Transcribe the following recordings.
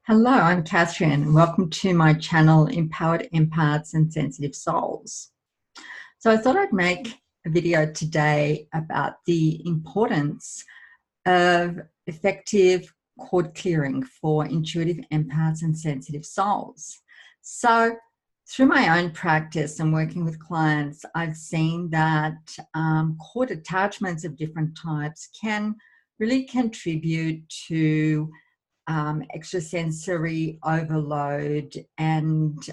Hello, I'm Katherine. Welcome to my channel, Empowered Empaths and Sensitive Souls. So I thought I'd make a video today about the importance of effective cord clearing for intuitive empaths and sensitive souls. So through my own practice and working with clients, I've seen that cord attachments of different types can really contribute to extrasensory overload and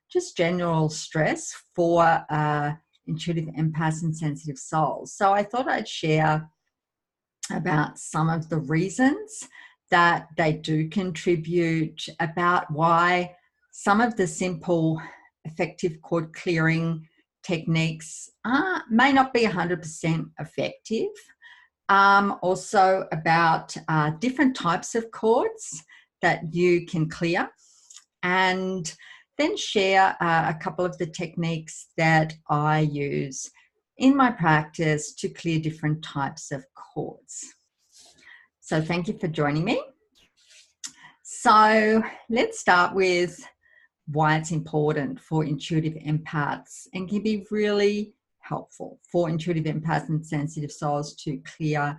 just general stress for intuitive empaths and sensitive souls. So I thought I'd share about some of the reasons that they do contribute, about why some of the simple effective cord clearing techniques may not be 100% effective. Also about different types of cords that you can clear, and then share a couple of the techniques that I use in my practice to clear different types of cords. So thank you for joining me. So let's start with why it's important for intuitive empaths and can be really helpful for intuitive empaths and sensitive souls to clear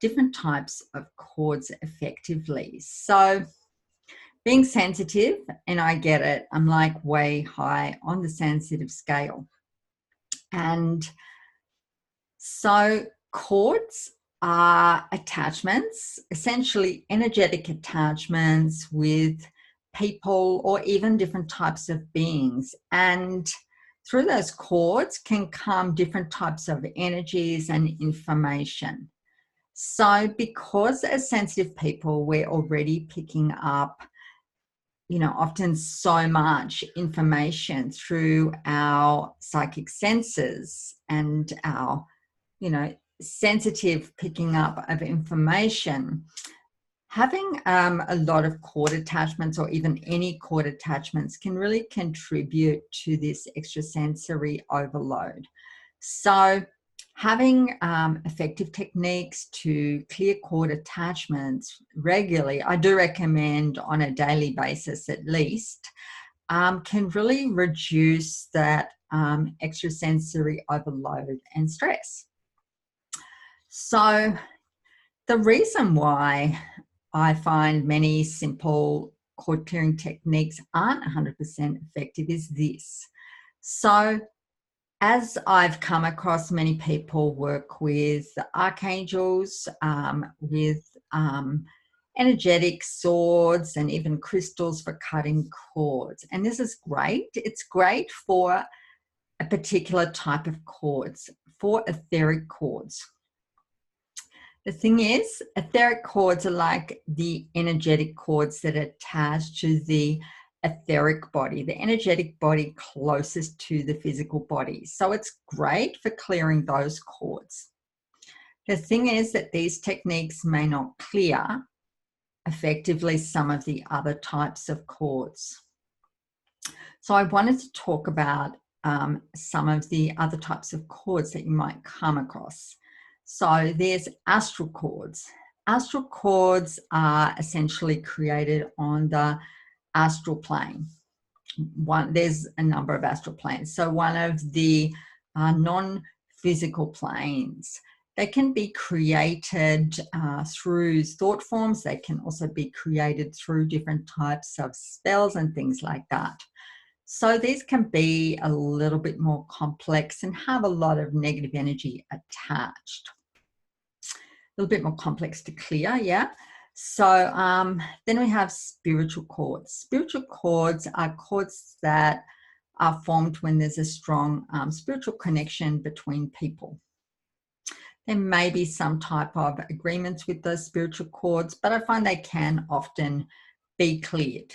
different types of cords effectively. So being sensitive, and I get it, I'm like way high on the sensitive scale. And so cords are attachments, essentially energetic attachments with people or even different types of beings. And through those cords can come different types of energies and information. So because as sensitive people, we're already picking up, often so much information through our psychic senses and our, sensitive picking up of information, having a lot of cord attachments or even any cord attachments can really contribute to this extrasensory overload. So having effective techniques to clear cord attachments regularly, I do recommend on a daily basis at least, can really reduce that extrasensory overload and stress. So the reason why I find many simple cord clearing techniques aren't 100% effective is this. So as I've come across, many people work with archangels, with energetic swords and even crystals for cutting cords. And this is great. It's great for a particular type of cords, for etheric cords. The thing is, etheric cords are like the energetic cords that attach to the etheric body, the energetic body closest to the physical body. So it's great for clearing those cords. The thing is that these techniques may not clear effectively some of the other types of cords. So I wanted to talk about some of the other types of cords that you might come across. So there's astral cords. Astral cords are essentially created on the astral plane. There's a number of astral planes. So one of the non-physical planes. They can be created through thought forms. They can also be created through different types of spells and things like that. So these can be a little bit more complex and have a lot of negative energy attached. A little bit more complex to clear, yeah. So then we have spiritual cords. Spiritual cords are cords that are formed when there's a strong spiritual connection between people. There may be some type of agreements with those spiritual cords, but I find they can often be cleared.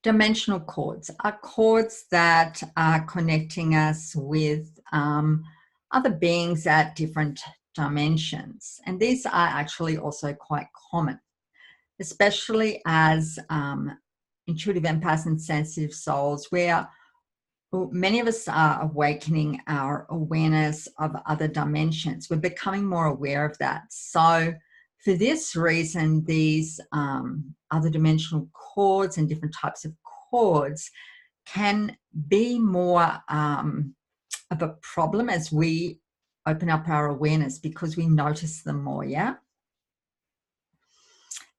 Dimensional cords are cords that are connecting us with other beings at different dimensions. And these are actually also quite common, especially as intuitive empaths and sensitive souls, where many of us are awakening our awareness of other dimensions. We're becoming more aware of that. So For this reason, these other dimensional cords and different types of cords can be more of a problem as we open up our awareness, because we notice them more, yeah?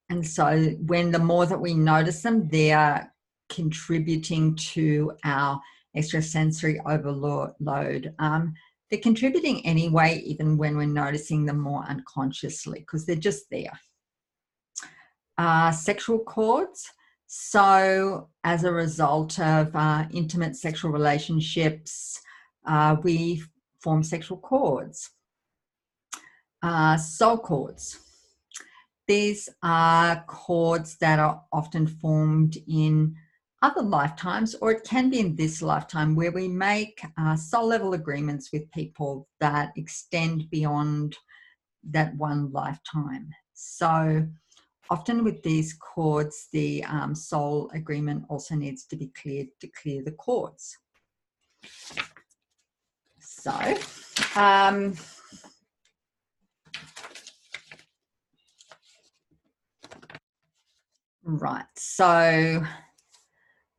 And so when the more that we notice them, they are contributing to our extrasensory overload. They're contributing anyway, even when we're noticing them more unconsciously, because they're just there. Sexual cords. So as a result of intimate sexual relationships, we form sexual cords. Soul cords. These are cords that are often formed in other lifetimes, or it can be in this lifetime, where we make soul level agreements with people that extend beyond that one lifetime. So often with these cords, the soul agreement also needs to be cleared to clear the cords. So, right. So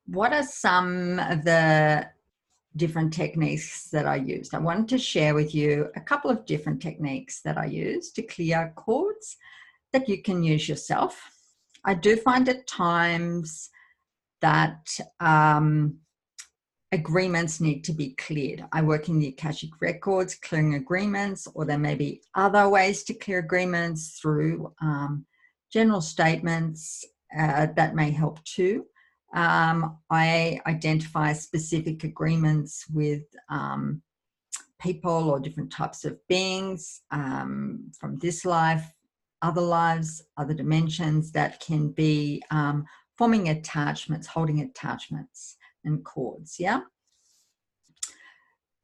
what are some of the different techniques that I used? I wanted to share with you a couple of different techniques that I use to clear cords that you can use yourself. I do find at times that agreements need to be cleared. I work in the Akashic records, clearing agreements, or there may be other ways to clear agreements through general statements that may help too. I identify specific agreements with people or different types of beings from this life, other lives, other dimensions that can be forming attachments, holding attachments and cords, yeah?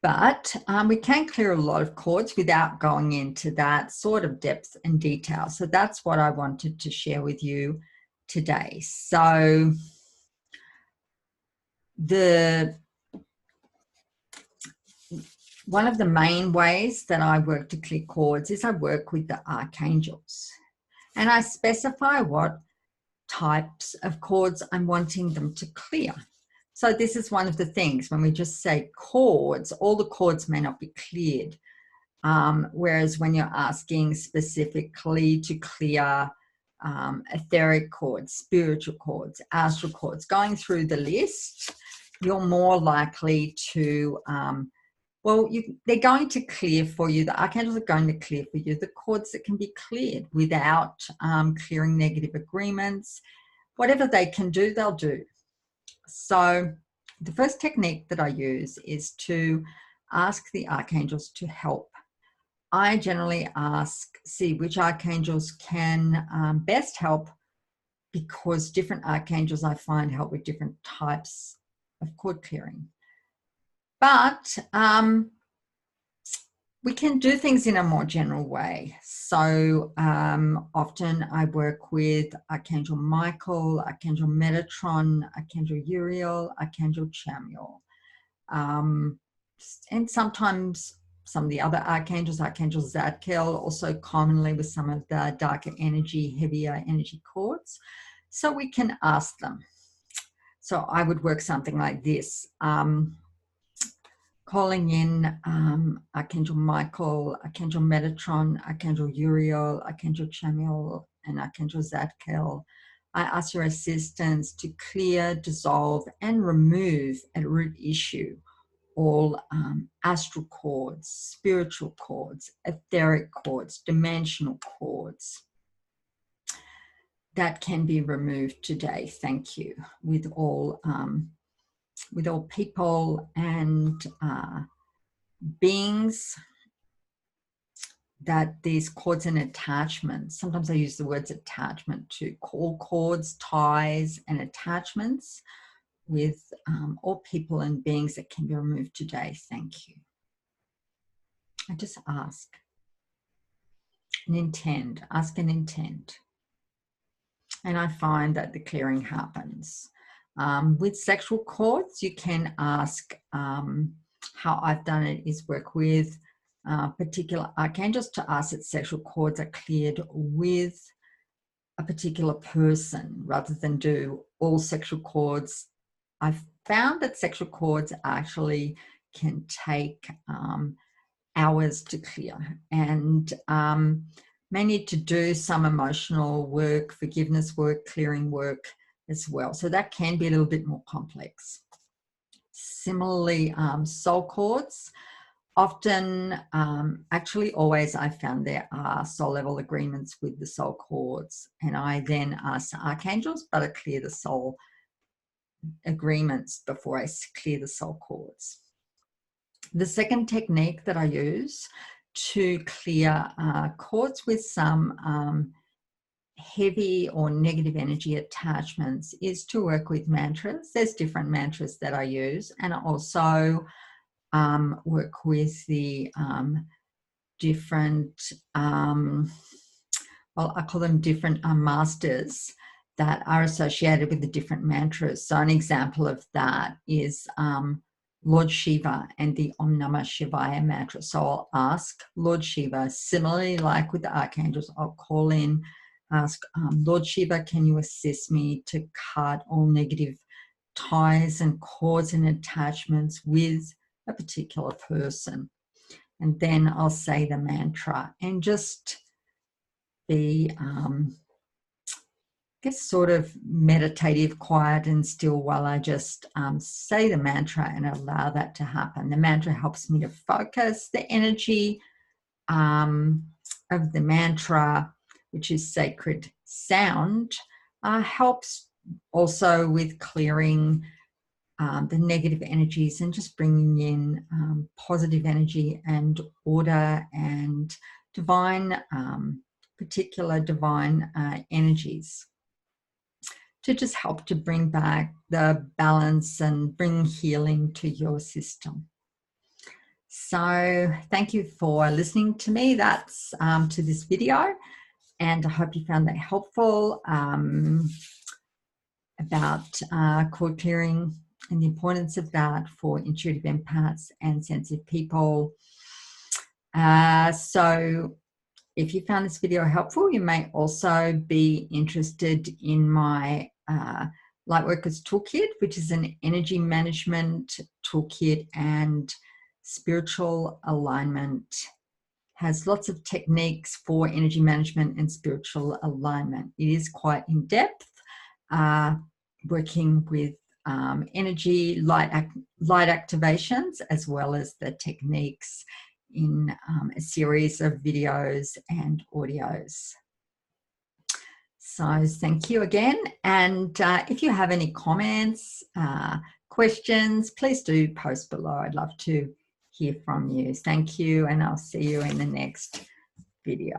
But we can clear a lot of cords without going into that sort of depth and detail. So that's what I wanted to share with you today. So one of the main ways that I work to clear cords is I work with the archangels, and I specify what types of cords I'm wanting them to clear. So this is one of the things when we just say cords, all the cords may not be cleared. Whereas when you're asking specifically to clear etheric cords, spiritual cords, astral cords, going through the list, you're more likely to, they're going to clear for you. The archangels are going to clear for you the cords that can be cleared without clearing negative agreements. Whatever they can do, they'll do. So the first technique that I use is to ask the archangels to help. I generally see which archangels can best help, because different archangels I find help with different types of cord clearing. But we can do things in a more general way. So often I work with Archangel Michael, Archangel Metatron, Archangel Uriel, Archangel Chamuel. And sometimes some of the other archangels, Archangel Zadkiel, also commonly with some of the darker energy, heavier energy cords. So we can ask them. So I would work something like this. Calling in Archangel Michael, Archangel Metatron, Archangel Uriel, Archangel Chamuel, and Archangel Zadkiel. I ask your assistance to clear, dissolve, and remove at root issue all astral cords, spiritual cords, etheric cords, dimensional cords that can be removed today. Thank you. With all people and beings that these cords and attachments, sometimes I use the words attachment to call cords, ties, and attachments with all people and beings that can be removed today. Thank you. I just ask and intend, ask and intend. And I find that the clearing happens. With sexual cords, you can ask, how I've done it is work with particular archangels to ask that sexual cords are cleared with a particular person rather than do all sexual cords. I've found that sexual cords actually can take hours to clear, and may need to do some emotional work, forgiveness work, clearing work as well. So that can be a little bit more complex. Similarly, soul cords. Often, actually always, I found there are soul level agreements with the soul cords, and I then ask the archangels, but I clear the soul agreements before I clear the soul cords. The second technique that I use to clear cords with some heavy or negative energy attachments is to work with mantras. There's different mantras that I use, and I also work with the different, well, I call them different masters that are associated with the different mantras. So an example of that is Lord Shiva and the Om Namah Shivaya mantra. So I'll ask Lord Shiva, similarly like with the archangels, I'll call in, ask Lord Shiva, can you assist me to cut all negative ties and cords and attachments with a particular person? And then I'll say the mantra and just be, I guess, sort of meditative, quiet and still while I just say the mantra and allow that to happen. The mantra helps me to focus the energy of the mantra, which is sacred sound, helps also with clearing the negative energies and just bringing in positive energy and order and divine, particular divine energies to just help to bring back the balance and bring healing to your system. So thank you for listening to me. That's to this video, and I hope you found that helpful about cord clearing and the importance of that for intuitive empaths and sensitive people. So if you found this video helpful, you may also be interested in my Lightworkers Toolkit, which is an energy management toolkit and spiritual alignment. Has lots of techniques for energy management and spiritual alignment. It is quite in depth, working with energy, light activations, as well as the techniques in a series of videos and audios. So thank you again. And if you have any comments, questions, please do post below. I'd love to hear from you. Thank you, and I'll see you in the next video.